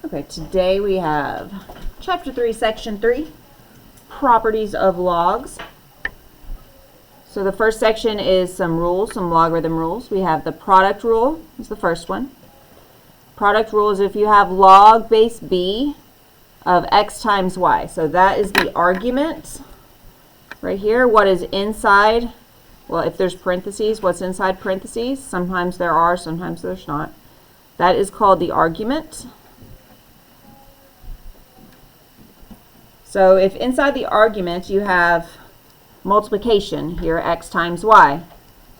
Okay, today we have Chapter 3, Section 3, Properties of Logs. So the first section is some rules, some logarithm rules. We have the product rule, is the first one. Product rule is if you have log base b of x times y. So that is the argument right here. What is inside? Well, if there's parentheses, what's inside parentheses? Sometimes there are, sometimes there's not. That is called the argument. So if inside the argument you have multiplication here, x times y,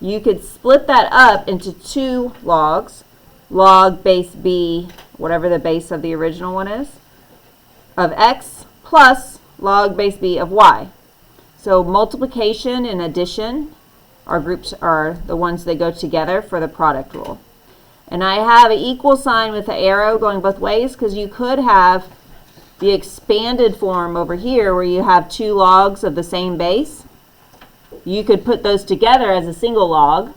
you could split that up into two logs, log base b, whatever the base of the original one is, of x plus log base b of y. So multiplication and addition are the ones that go together for the product rule. And I have an equal sign with the arrow going both ways because you could have the expanded form over here where you have two logs of the same base. You could put those together as a single log,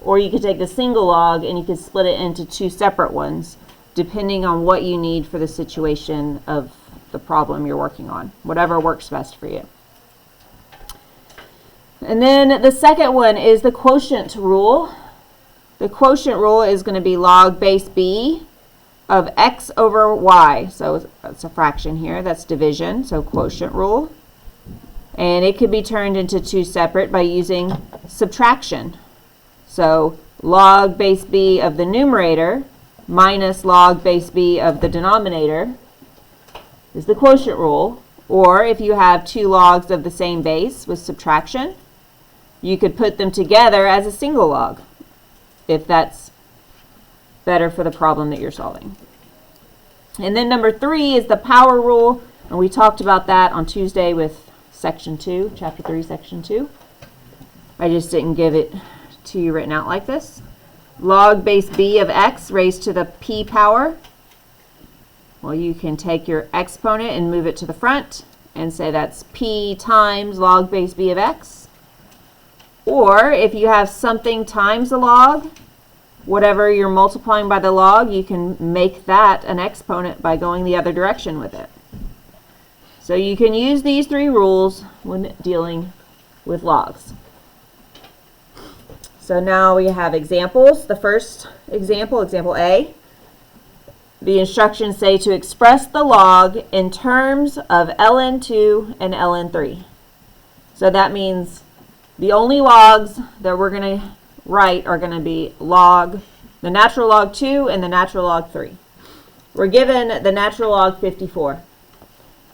or you could take the single log and you could split it into two separate ones depending on what you need for the situation of the problem you're working on, whatever works best for you. And then the second one is the quotient rule. The quotient rule is going to be log base b of x over y. So it's a fraction here. That's division. So quotient rule. And it could be turned into two separate by using subtraction. So log base b of the numerator minus log base b of the denominator is the quotient rule. Or if you have two logs of the same base with subtraction, you could put them together as a single log if that's better for the problem that you're solving. And then number 3 is the power rule, and we talked about that on Tuesday with section 2, chapter 3, section 2. I just didn't give it to you written out like this. Log base b of x raised to the p power. Well, you can take your exponent and move it to the front and say that's p times log base b of x. Or if you have something times a log, whatever you're multiplying by the log, you can make that an exponent by going the other direction with it. So you can use these 3 rules when dealing with logs. So now we have examples. The first example, example A, the instructions say to express the log in terms of ln2 and ln3. So that means the only logs that we're going to write are going to be the natural log 2 and the natural log 3. We're given the natural log 54,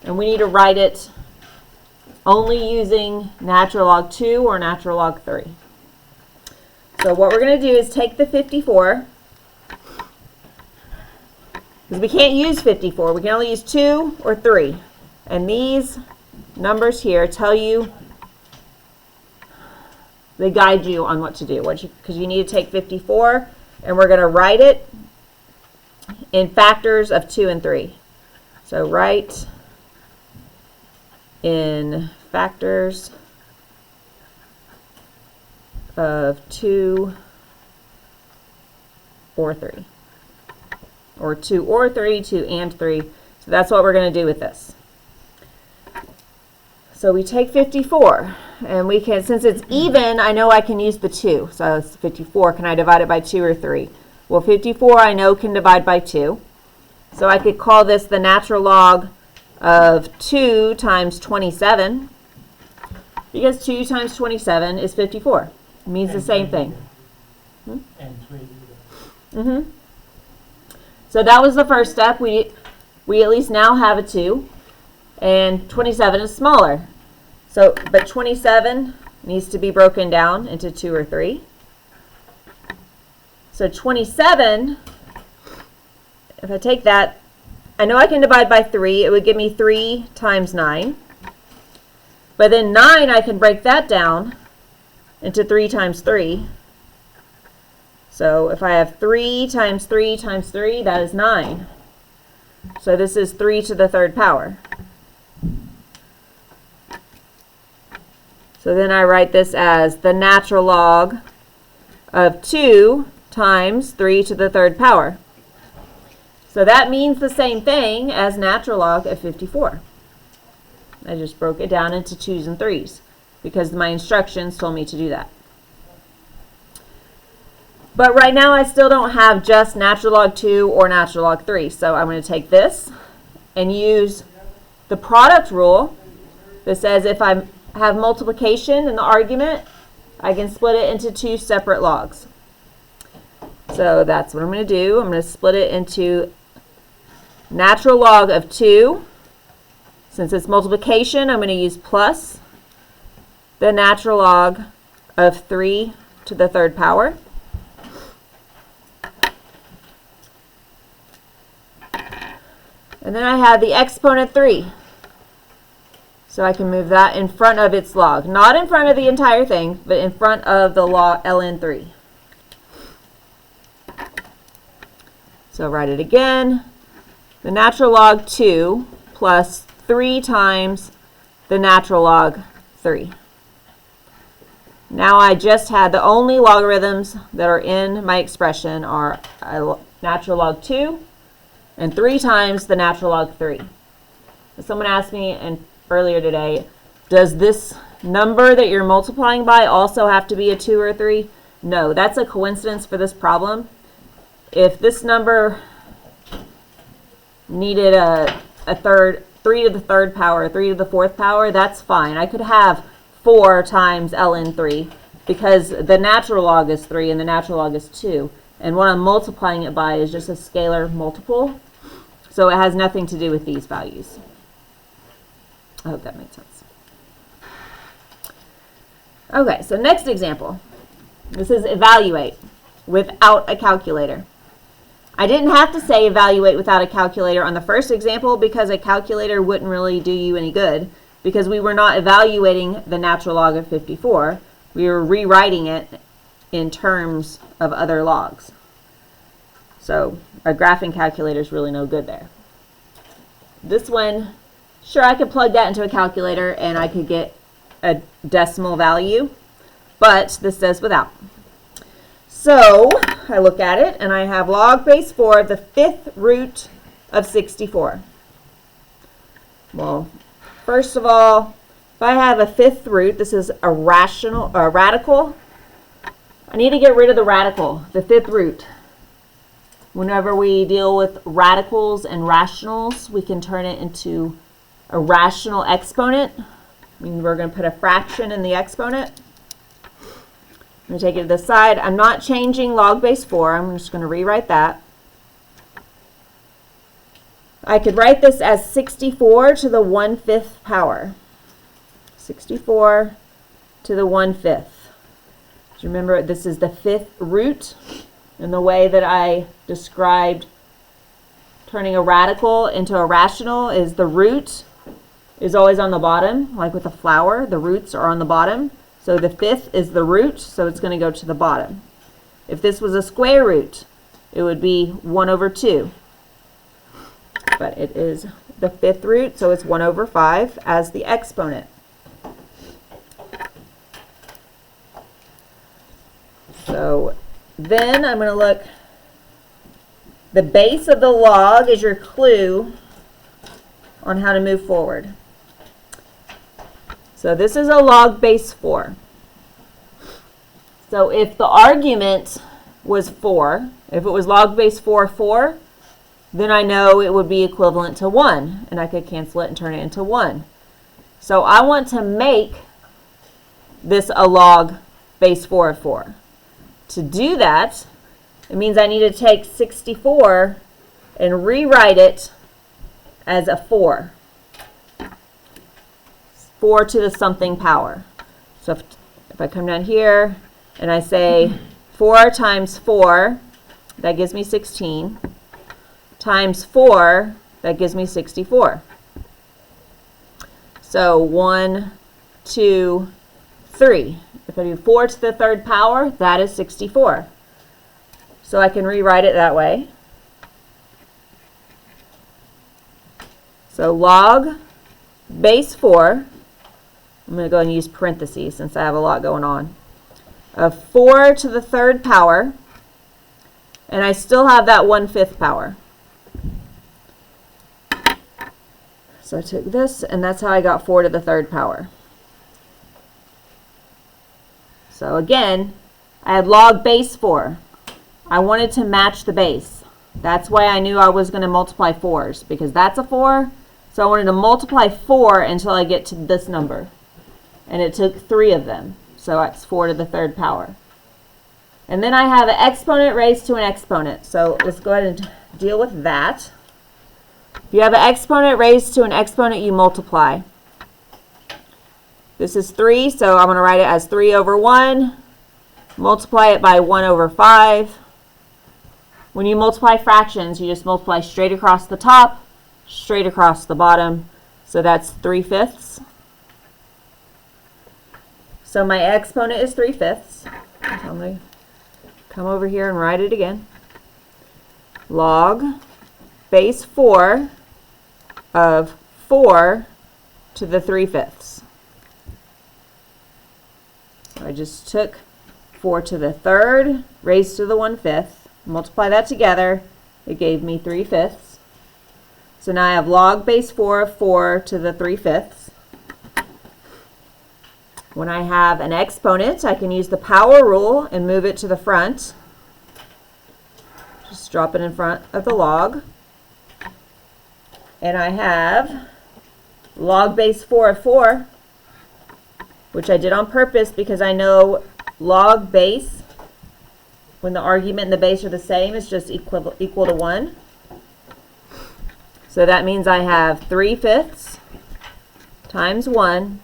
and we need to write it only using natural log 2 or natural log 3. So what we're going to do is take the 54, because we can't use 54. We can only use 2 or 3. And these numbers here tell you, they guide you on what to do. Because you need to take 54, and we're going to write it in factors of 2 and 3. So write in factors of 2 or 3. Or 2 or 3, 2 and 3. So that's what we're going to do with this. So we take 54, and we can, since it's even, I know I can use the 2. So it's 54. Can I divide it by 2 or 3? Well, 54 I know can divide by 2. So I could call this the natural log of 2 times 27, because 2 times 27 is 54. It means the same thing. And 3. Mm-hmm. So that was the first step. We at least now have a 2, and 27 is smaller. So, but 27 needs to be broken down into 2 or 3. So 27, if I take that, I know I can divide by 3. It would give me 3 times 9. But then 9, I can break that down into 3 times 3. So if I have 3 times 3 times 3, that is 9. So this is 3 to the 3rd power. So then I write this as the natural log of 2 times 3 to the 3rd power. So that means the same thing as natural log of 54. I just broke it down into 2's and 3's because my instructions told me to do that. But right now I still don't have just natural log 2 or natural log 3. So I'm going to take this and use the product rule that says if I have multiplication in the argument, I can split it into 2 separate logs. So that's what I'm going to do. I'm going to split it into natural log of 2. Since it's multiplication, I'm going to use plus the natural log of 3 to the third power. And then I have the exponent 3. So I can move that in front of its log. Not in front of the entire thing, but in front of the log ln 3. So write it again. The natural log 2 plus 3 times the natural log 3. Now I just had the only logarithms that are in my expression are natural log 2 and 3 times the natural log 3. Someone asked me earlier today, does this number that you're multiplying by also have to be a 2 or a 3? No, that's a coincidence for this problem. If this number needed a 3 to the third power, 3 to the fourth power, that's fine. I could have 4 times ln 3 because the natural log is 3 and the natural log is 2. And what I'm multiplying it by is just a scalar multiple. So it has nothing to do with these values. I hope that makes sense. Okay, so next example. This is evaluate without a calculator. I didn't have to say evaluate without a calculator on the first example because a calculator wouldn't really do you any good because we were not evaluating the natural log of 54. We were rewriting it in terms of other logs. So a graphing calculator is really no good there. This one, sure, I could plug that into a calculator and I could get a decimal value, but this says without. So I look at it and I have log base 4, the 5th root of 64. Well, first of all, if I have a 5th root, this is a radical. I need to get rid of the radical, the 5th root. Whenever we deal with radicals and rationals, we can turn it into a rational exponent. We're going to put a fraction in the exponent. I'm going to take it to the side. I'm not changing log base 4. I'm just going to rewrite that. I could write this as 64 to the 1/5 power. 64 to the 1/5. So remember, this is the 5th root. And the way that I described turning a radical into a rational is the root is always on the bottom, like with a flower. The roots are on the bottom. So the 5th is the root, so it's going to go to the bottom. If this was a square root, it would be 1/2. But it is the 5th root, so it's 1/5 as the exponent. So then I'm going to look, the base of the log is your clue on how to move forward. So this is a log base 4. So if the argument was 4, if it was log base 4, 4, then I know it would be equivalent to 1, and I could cancel it and turn it into 1. So I want to make this a log base 4 of 4. To do that, it means I need to take 64 and rewrite it as a 4. 4 to the something power. So if I come down here and I say 4 times 4, that gives me 16, times 4, that gives me 64. So 1, 2, 3. If I do 4 to the 3rd power, that is 64. So I can rewrite it that way. So log base 4, I'm going to go and use parentheses since I have a lot going on, of 4 to the 3rd power, and I still have that 1/5 power. So I took this, and that's how I got 4 to the third power. So again, I had log base 4. I wanted to match the base. That's why I knew I was going to multiply 4s, because that's a 4. So I wanted to multiply 4 until I get to this number. And it took 3 of them. So it's 4 to the third power. And then I have an exponent raised to an exponent. So let's go ahead and deal with that. If you have an exponent raised to an exponent, you multiply. This is 3, so I'm going to write it as 3 over 1. Multiply it by 1 over 5. When you multiply fractions, you just multiply straight across the top, straight across the bottom. So that's 3/5. So my exponent is 3/5. I'm going to come over here and write it again. Log base 4 of 4 to the 3/5. So I just took 4 to the third raised to the 1/5. Multiply that together, it gave me 3/5. So now I have log base 4 of 4 to the 3/5. When I have an exponent, I can use the power rule and move it to the front. Just drop it in front of the log. And I have log base 4 of 4, which I did on purpose because I know log base, when the argument and the base are the same, is just equal to 1. So that means I have 3/5 times 1,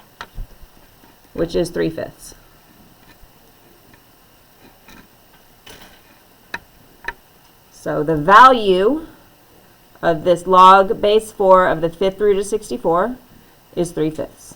which is 3/5. So the value of this log base 4 of the 5th root of 64 is 3/5.